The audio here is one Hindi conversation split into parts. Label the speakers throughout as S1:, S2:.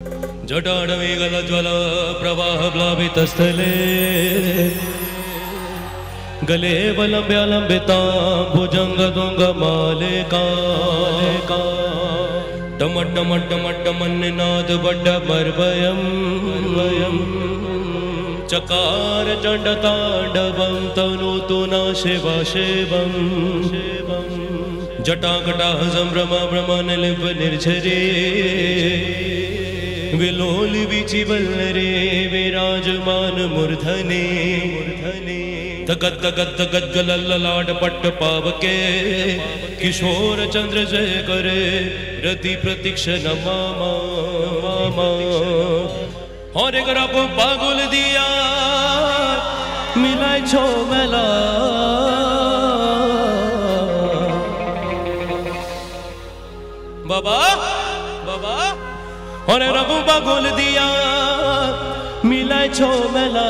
S1: जटाडवेगलज्वल प्रवाह प्लावितस्थले गले वलम्ब्यालम्बितां भुजङ्गदुङ्गमालिका डमड्डमड्डमड्डमन्निनाद वड्डमर्वयं चकार चण्डताण्डवं तनोतु न शिव शिवं जटाकटाह सम्भ्रम भ्रमनिलिप निर्झरे विलोलि विचिवल्लरे विराजमान मूर्धने तगद तगद तगद गलल्ललाट पट्ट पावके किशोर चंद्र जय करे रति प्रतीक्षण मामा मामा और एक को पागुल दिया मिलाई छो मेला बाबा बाबा और रघु पागुल दिया मिलाई छो मेला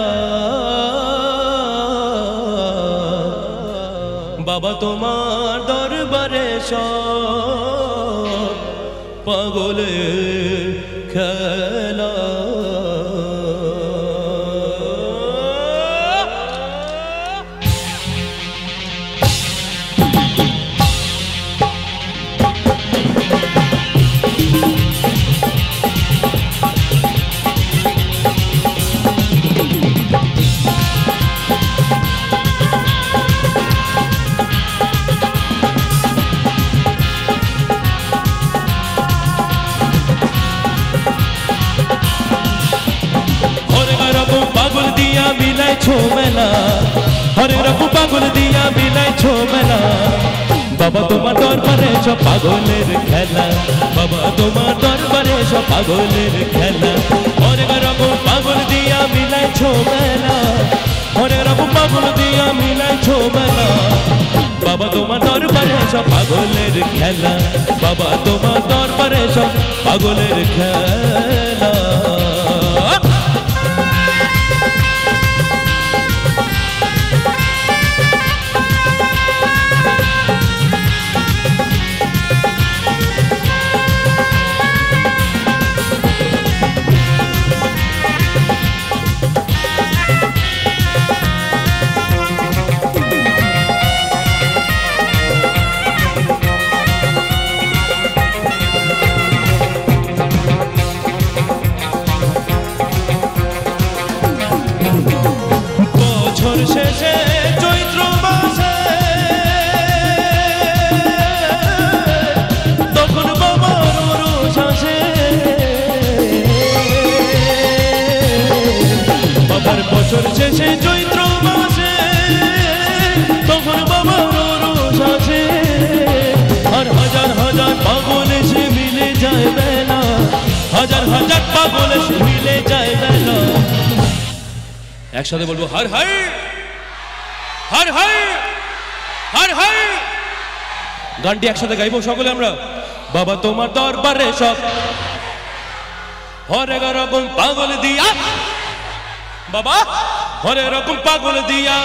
S1: बाबा तुम्हार दरबारे सब पागल खेला मिलाई छो मेला हरे रघु पागल दिया मिलाई छो मेला बाबा तुम्हार दरबारे सब पागलेर खेला बाबा तुम्हार दरबारे सब पागलेर खेला हरे रघु पागल दिया मिलाई छो मेला हरे रघु पागल दिया मिलाई छो मेला बाबा तुम्हार दरबारे सब पागलेर खेला बाबा तुम्हार दरबारे सब पागलेर खेला শেষে চৈত্র মাসে তখন বাবার রোষ আসে বাবার বছর শেষে চৈত্র মাসে তখন বাবার রোষ আসে আর হাজার হাজার পাগল এসে মিলে যায় বেলা হাজার হাজার পাগল এসে মিলে যায় বেলা একসাথে বলবো হর হর हर हर हर हर गानटी एकसाथे गाइबो सकले आमरा बाबा तोमार दरबारे सब हर एक रकम पागल दिया बाबा हर एक रकम पागल दिया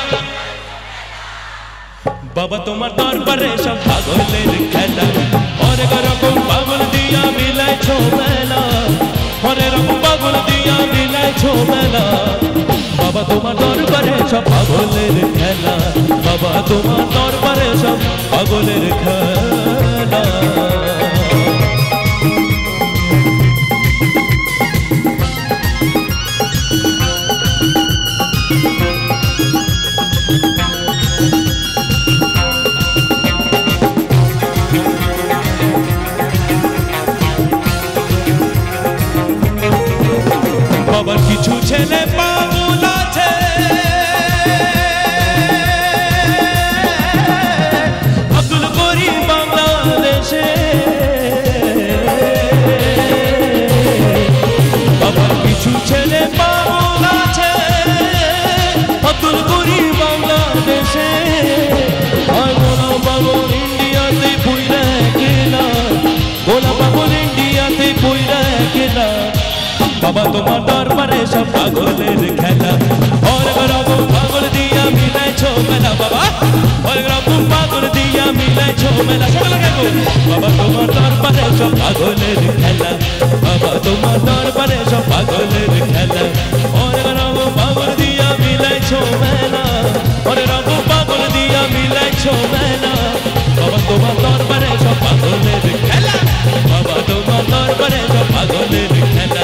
S1: बाबा तोमार दरबारे सब पागलेर खेला हर एक रकम पागल दिया मिलाई छो मेला हर एक रकम पागल दिया मिलाई छो मेला बाबा तुम्हार दरबारे सब पागलेर खेला बाबा तुम्हार दरबारे सब पागलेर खेला बाबार किछु छेले पागल आछे अब्दुल करीम बांग्लादेशे बाबार किछु छेले पागल आछे अब्दुल करीम बांग्लादेशे আর গোলা পাগল ইন্ডিয়াতে পুইরা গেলা গোলা পাগল ইন্ডিয়াতে পুইরা গেলা बाबा तुम्हार दरबारे सब पागलेर खेला और रघु पागल दिया मिलाई छो मेला बाबा और रघु पागल दिया বিলাইছো মেলা সকলে গাইবো বাবা তোমার দরবারে সব পাগলের খেলা বাবা তোমার দরবারে সব পাগলের খেলা ওরে রাম পাগল দিয়া বিলাইছো মেলা ওরে রাম পাগল দিয়া বিলাইছো মেলা বাবা তোমার দরবারে সব পাগলের খেলা বাবা তোমার দরবারে সব পাগলের খেলা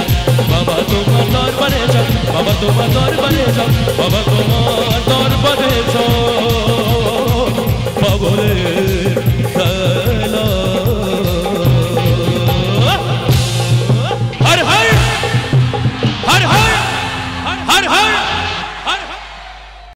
S1: বাবা তোমার দরবারে সব বাবা তোমার দরবারে সব বাবা তোমার